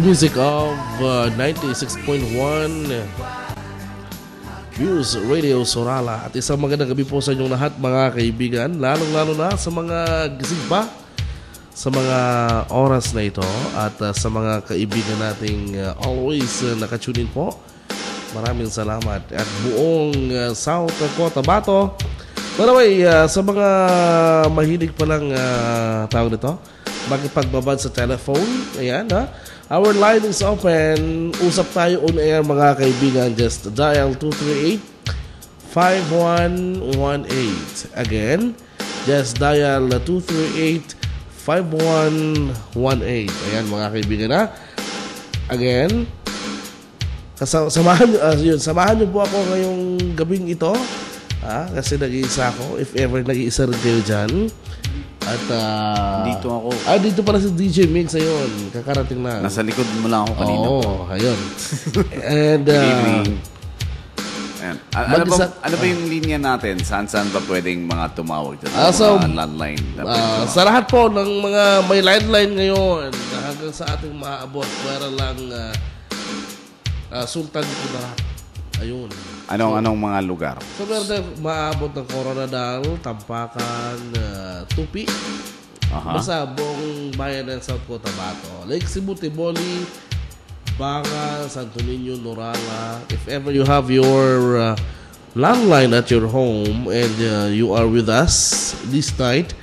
music of 96.1 Views Radio Sorala. At isang magandang gabi po sa inyong lahat mga kaibigan, lalong-lalo na sa mga gising pa sa mga oras na ito at sa mga kaibigan nating always nakatunin po. Maraming salamat at buong South Cotabato. By the way, sa mga mahilig pa lang tawag nito, makipagbabad sa telephone, ayan ha. Our line is open. Usap tayo on air mga kaibigan. Just dial 238-5118. Again, just dial 238-5118. Ayan mga kaibigan ha. Again, samahan niyo po ako ngayong gabing ito. Kasi nag-iisa ako. If ever nag-iisa rin kayo dyan. At dito ako. Dito pala si DJ Mix ayun. Kakarating na. Nasa likod mo lang ako kanina. Ayun. And ano ba yung linya natin? Saan ba pwedeng mga tumawag dyan? Mga landline. Sa lahat po ng mga may landline ngayon hanggang sa ating maaabot, para lang Sultan Kudarat. Ayun. Anong mga lugar? So, meron maabot ng Coronadal, Tampakan, Tupi. Basta buong bayan ng South Cotabato. Lake Cebu, Tiboli, Banga, Santo Niño, Norala. If ever you have your landline at your home and you are with us this night,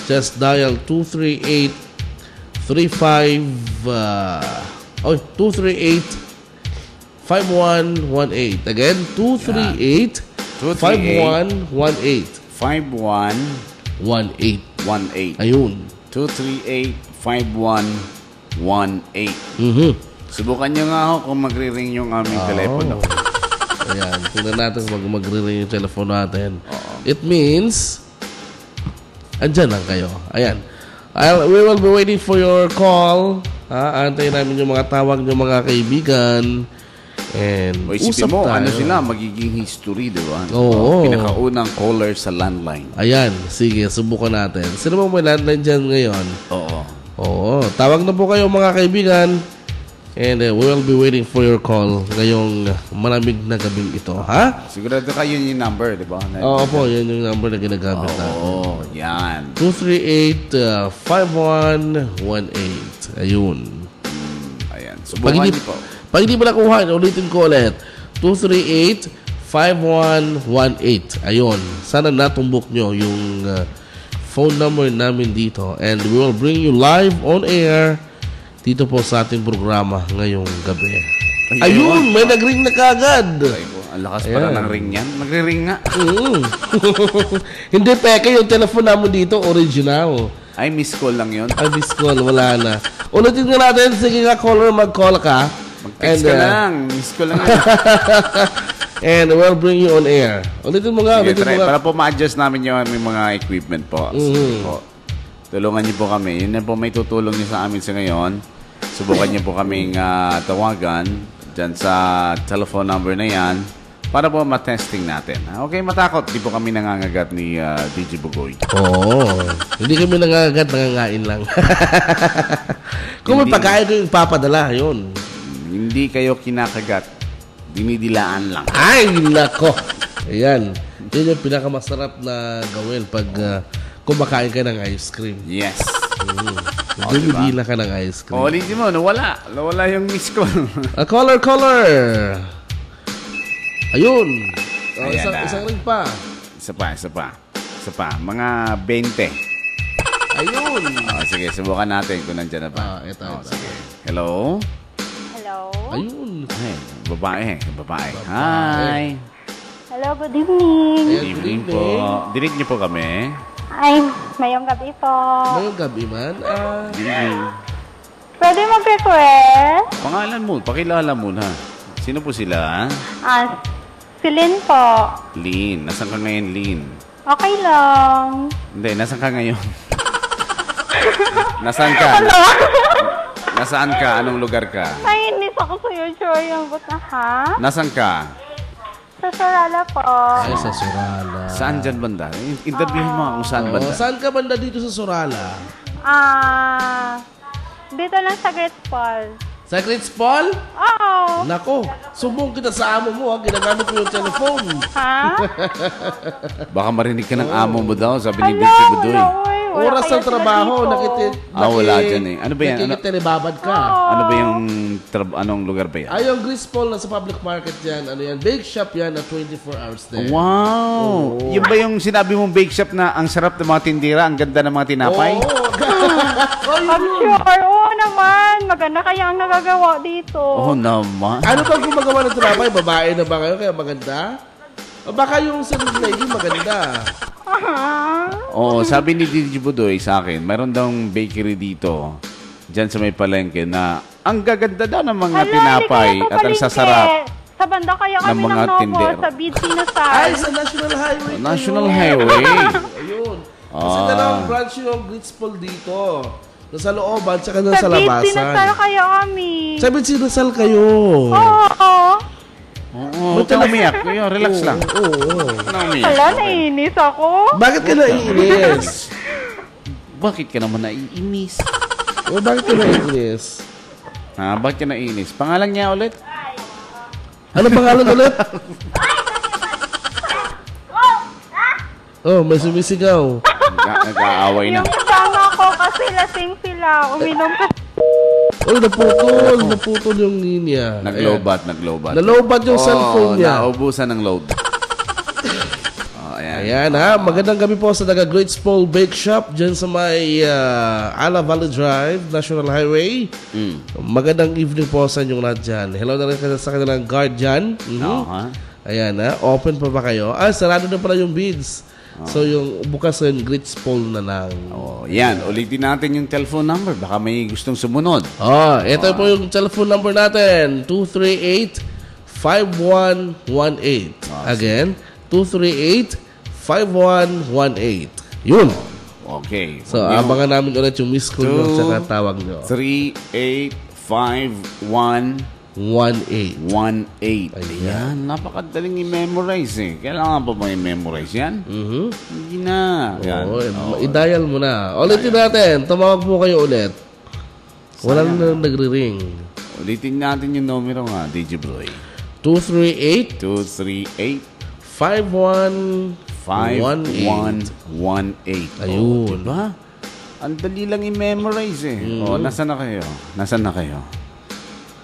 just dial 238-5118. Again, 238-5118. 5118. Ayun. 238-5118. Subukan nyo nga ako kung magre-ring yung aming telepono. Ayan. Tingnan natin kung magre-ring yung telepono natin. It means, andyan lang kayo. Ayan. We will be waiting for your call. Antayin namin yung mga tawag ng mga kaibigan. And isipin mo, tayo. Sila, magiging history, di ba? Oo. Pinakaunang caller sa landline. Ayan, sige, subukan natin. Sino mo may landline dyan ngayon? Oo. Tawag na po kayo mga kaibigan. And we will be waiting for your call ngayong malamig na gabing ito, ha? Sigurado kayo yung number, di ba? Oo po, yun yung number na ginagamit natin. Oo, yan. 238-5118. Ayun. Ayan, subukan niyo po. Pag hindi mo nakuha, ulitin ko ulit. 238-5118. Ayun. Sana natumbok nyo yung phone number namin dito. And we will bring you live on air dito po sa ating programa ngayong gabi. Ayun! May nag-ring na kagad. Ang lakas pala ng ring yan. Magre-ring nga. Hindi peke yung telephone namin dito. Original. Ay, miss call lang yun. Ay, miss call. Wala na. Ulitin nga natin. Sige nga, caller. Mag-call ka. Mag-text ka lang. Miss ko lang. And we'll bring you on air. Ulitin mo nga. Sige, para po ma-adjust namin yung aming mga equipment po. Po. Tulungan niyo po kami. Yun na po may tutulong niyo sa amin sa ngayon. Subukan niyo po kaming tawagan dyan sa telephone number na yan para po ma-testing natin. Okay, matakot. Di po kami nangangagat ni DJ Bugoy. Hindi kami nangangagat. Nangangain lang. Kung may pagkain ko yung papadala, yun. Hindi kayo kinakagat. Dinidilaan lang. Ay, nako. Ayan. Yun yung pinakamasarap na gawin pag kumakain ka ng ice cream. Yes. Dumidila ka ng ice cream. Ulitin mo, nawala. Nawala yung miss call. Caller. Ayun. Isang ring pa. Isa pa. Mga 20. Ayun. Sige, subukan natin kung nandiyan na ba. Ito. Sige. Hello? Ayun. Ay, babae. Hi. Hello, good evening. Good evening po. Dinig niyo po kami. Ay, mayong gabi po. Mayong gabi man. Pwede mag-request? Pangalan mo, pakilala muna. Sino po sila? Si Lynn po. Lynn. Nasaan ka ngayon, Lynn? Okay lang. Hindi, nasaan ka ngayon? Nasaan ka? Hello? Nasaan ka? Anong lugar ka? Nainis ako sa'yo, Joy. Ang buta, ha? Nasaan ka? Sa Sorala po. Ay, sa Sorala. Saan dyan banda? Interviewin mo kung saan banda. Saan ka banda dito sa Sorala? dito lang sa Great Falls. Sa Greats Paul? Oo. Nako, sumbong kita sa amo mo, ha? Ginagamit mo yung telephone. Ha? Baka marinig ka ng amo mo daw, sabi ni Ala, DJ Budoy. wala, uy. Wala Oras kaya ng sila trabaho, dito. Wala dyan eh. Ano ba yan? Nakikitelebabad ka. Ano ba yung, anong lugar ba yan? Ay, yung Greats Paul na sa public market yan, ano yan, bake shop yan na 24 hours there. Wow! Yun ba yung sinabi mong bake shop na ang sarap ng mga tindira, ang ganda ng mga tinapay? I'm sure. Oo naman. Maganda kaya ang nagagawa dito. Oo naman. Ano bang gumagawa ng tinapay? Babae na ba kayo kaya maganda? O baka yung service lady maganda. Oo, sabi ni DJ Budoy sa akin, mayroon daw bakery dito, dyan sa may palengke, na ang gaganda daw ng mga tinapay at ang sasarap. Sa banda kaya ng kami mga ng Novo, tindero. sa Bid Sinasal. Ay, sa National Highway. National kayo. Highway. Ayun. Kasi dalawang branch yung Greats Paul dito. Nasa looban, tsaka nasa Sa Bid labasan. Sinasal kaya kami. Sa Bid Sinasal kayo. Oo. Oo, huwag ka umiyak. Kuya, relax lang. Oo. Huwag ka na umiyak. Hala, naiinis ako. Bakit ka naiinis? Bakit ka naman naiinis? O bakit ka naiinis? Ha, bakit ka naiinis? Pangalan niya ulit? Ano pangalan ulit? Oh, may sumisigaw. Nag-aaway na. Yung kasama ko kasi lasing sila. Uminom kasi. Oh, naputol yung linya. Nag-lowbat. Nalowbat yung cellphone niya. Naubusan ng load. Ayan. Ayan ha, magandang gabi po sa taga Greats Paul Bake Shop dyan sa may Ala Valley Drive, National Highway. Magandang evening po sa inyong lahat dyan. Hello na rin sa kanilang guard dyan. Ayan ha, open pa ba kayo? Sarado na pala yung bids. So yung bukas yung Greats Paul na lang. Yan, ulitin natin yung telephone number. Baka may gustong sumunod. Ito po yung telephone number natin. 238-5118. Again, 238-5118. Yun. Okay. So, abangan namin ulit yung miss call nyo sa tawag nyo. 385118. 18. Ayan, napakadaling i-memorize eh. Kailangan pa ba i-memorize yan? Hindi na. Yan. I-dial mo na. Ulitin natin. Tumawag po kayo ulit. Wala na nagre-ring. Ulitin natin yung numero nga, DJ Broy. 238 5118. Ayun. Diba? Ang dali lang i-memorize eh. Nasaan na kayo?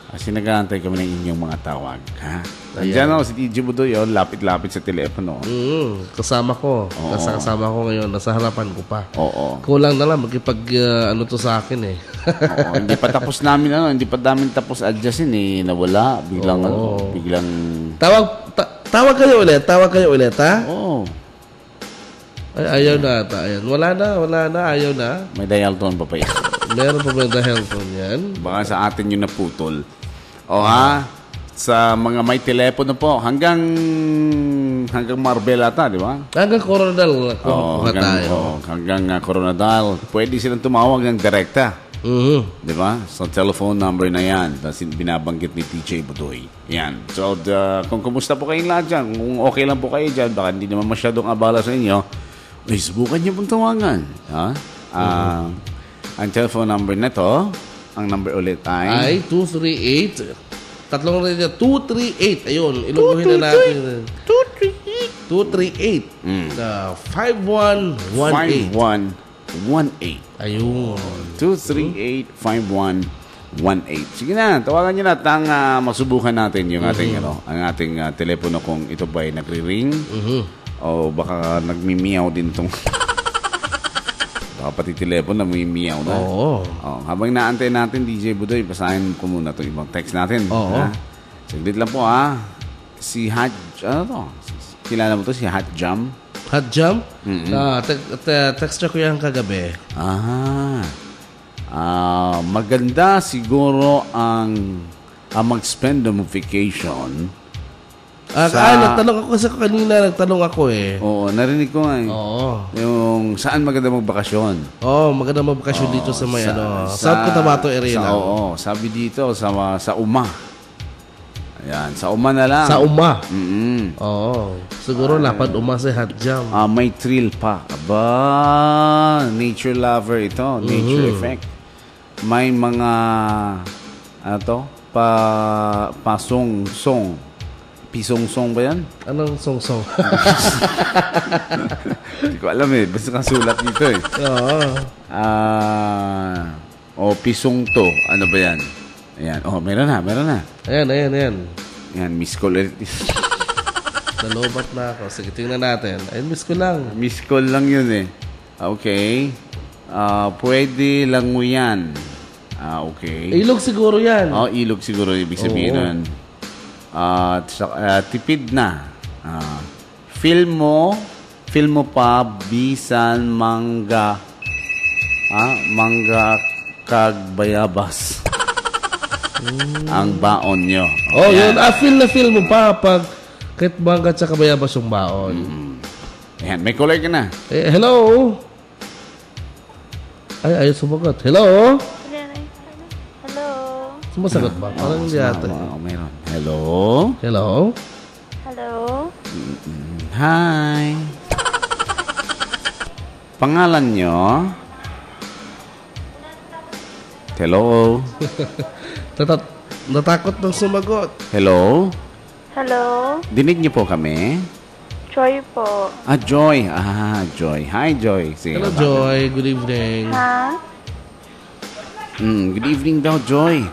Kasi nag-aantay kami ng inyong mga tawag. Ha? Nandiyan ako si DJ Budoy, lapit-lapit sa telepono. Kasama ko. Kasama ko ngayon. Nasa harapan ko pa. Oo. Kulang na lang magkipag ano to sa akin eh. Oo, hindi pa tapos namin hindi pa namin tapos adjustin eh. Nawala. Biglang Tawag kayo ulit ha? Oo. Ay, ayaw na ata. Ayan. Wala na. Ayaw na. May dial tone pa pa yun. Meron pa ba dahil yan? Baka sa atin yung naputol. Sa mga may telepono po, hanggang Marbel ata, di ba? Hanggang Coronadal hanggang Coronadal. Pwede silang tumawag ng direkta. Di ba? Sa telephone number na yan. Tapos binabanggit ni TJ Budoy. Yan. So, kung kumusta po kayong lahat dyan, kung okay lang po kayo dyan, baka hindi naman masyadong abala sa inyo, subukan niyo pong tawagan. Ang telephone number na to, ang number ulit ay 238. Tatlong rin niya. 238. Ayun. Iluguhin na natin. 238. 5118. 5118. Ayun. 238-5118. Sige na, tawagan nyo na. Masubukan natin yung ating, ang ating telepono kung ito ba ay nagri-ring o baka nagmimiyaw din itong pati telepono namimiyaw na. Habang naantay natin, DJ Budoy, basahin ko muna itong ibang text natin. Saglit lang po si kilala mo to, si Hot Jam? Hot Jam? Texture ko yan kagabi. Maganda siguro ang mag-spend on vacation. Nagtanong ako kasi kanina, Oo, narinig ko nga eh. Yung saan maganda magbakasyon. Maganda magbakasyon dito sa may South Cotabato area lang. Sabi dito sa Uma. Ayan, sa Uma na lang. Sa Uma? Siguro lapad Uma si Hot Jam. May thrill pa. Aba, nature lover ito. Nature effect. may mga ano to? Pasong-song. Pisong-song ba yan? Anong song-song? Hindi ko alam eh. Basta kasulat dito eh. Oo. Pisong to. Ano ba yan? Ayan. Meron na. Ayan. Ayan, miss call ulit. Nalobat na ako. Sige, tingnan natin. Ay, miss ko lang. Miss call lang yun eh. Okay. Pwede lang mo yan. Okay. Ilog siguro yan. Ilog siguro ibig sabihin nun. Tipid na. Feel mo pa bisan mangga kag bayabas. Ang baon nyo. Yun. Feel mo pa pag kahit mangga at bayabas yung baon. Ayan, may kulay ka na. Hello? Ay, ayaw sumagot. Hello? Hello? Sumasagot ba? Parang hindi ata. Meron. Hello? Hello? Hello? Hi. Pangalan nyo? Hello? Natakot ng sumagot. Hello? Hello? Dinig niyo po kami? Joy po. Joy. Joy. Hi, Joy. Sige, Hello, Joy. Good evening. Ha? Good evening daw, Joy.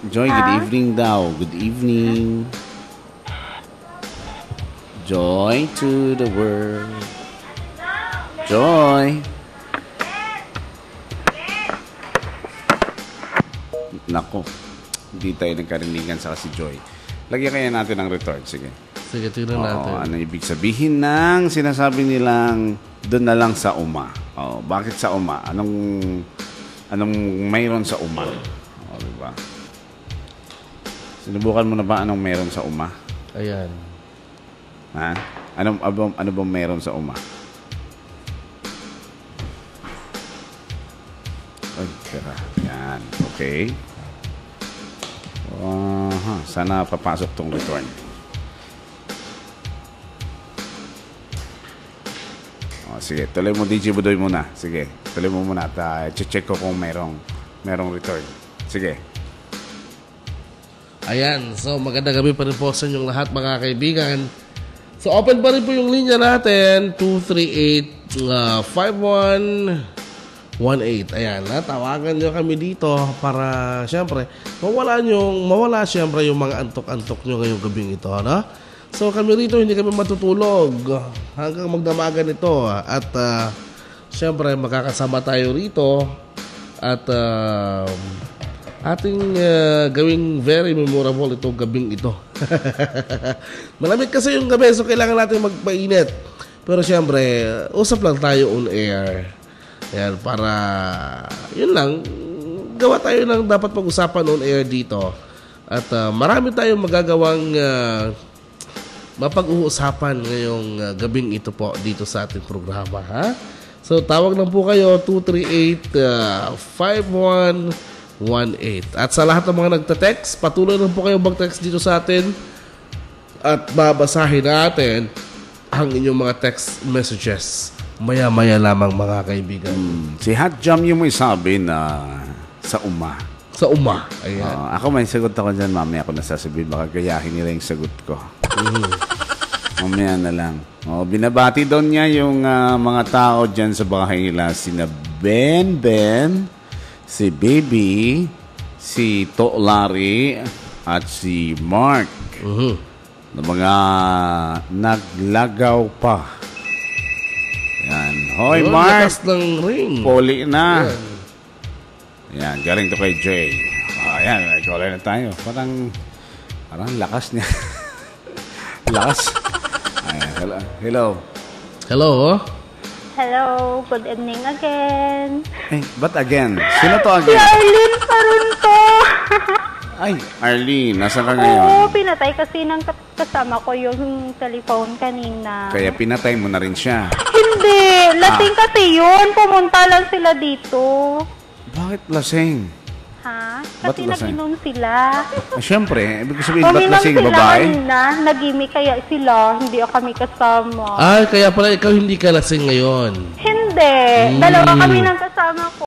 Joy, good evening daw. Good evening. Joy to the world. Joy. Nako. Hindi tayo nagkarinigan sa si Joy. Lagyan kaya natin ng return. Sige. Sige, tingnan natin. Ano ibig sabihin ng sinasabi nilang doon na lang sa uma? Bakit sa uma? Anong mayroon sa uma? Diba? Sinubukan mo na ba anong mayroon sa uma? Ayan. Ha? Ano ba mayroon sa uma? Ay, tira. Yan. Okay. Sana papasok tong return. Sige, tuloy mo DJ Budoy muna. Sige, tuloy mo muna at check ko kung merong return. Sige. Ayan, so magandang gabi pa rin po sa inyong lahat mga kaibigan. So open pa rin po yung linya natin, 238-5118. Ayan, tawagan nyo kami dito para syempre mawala syempre yung mga antok-antok nyo ngayong gabing ito, no? So kami rito hindi kami matutulog hanggang magdamagan ito at syempre makakasama tayo rito at ating gawing very memorable itong gabing ito. Malamig kasi yung gabi so kailangan natin magpainit. Pero syempre, usap lang tayo on air. Yan, para yun lang, gawa tayo ng dapat pag-usapan on air dito. At marami tayong magagawang mapag-uusapan ngayong gabing ito po dito sa ating programa, ha? So tawag lang po kayo 238-5118. At sa lahat ng mga nagte-text, patuloy lang po kayo mag-text dito sa atin at babasahin natin ang inyong mga text messages maya-maya lamang mga kaibigan. Si Hot Jam yung may sabi na sa uma. Sa uma. Ayan. Ako may sagot ako dyan, mamaya ako nasasabihin. Baka gayahin nila yung sagot ko. Mamaya na lang. Binabati doon niya yung mga tao dyan sa bahay nila. Sina Ben, si Baby, si Larry, at si Mark. Na mga naglagaw pa. Yan. Hoy, Mark. Lakas ng ring. Poli na. Yan, galing to kay Jay. Ayan, nag-call na tayo. Parang lakas niya. Lakas. Ayan, hello. Hello. Hello, good evening again. But again? Sino to Si again? Arlene pa rin to. Ay, Arlene, nasa ka Oo, ngayon? pinatay kasi ng kasama ko yung telephone kanina. Kaya pinatay mo na rin siya. Hindi, lasing kasi yun. Pumunta lang sila dito. Bakit lasing? Ha? Ba't Kasi lasing? nag-inom sila. Siyempre, ibig sabihin, ba't Uminom lasing sila babae? kanina, nag-imi kaya sila, hindi kami kasama. Ay, kaya pala ikaw hindi ka lasing ngayon. Hindi, hindi. Dalawa kami ng kasama ko.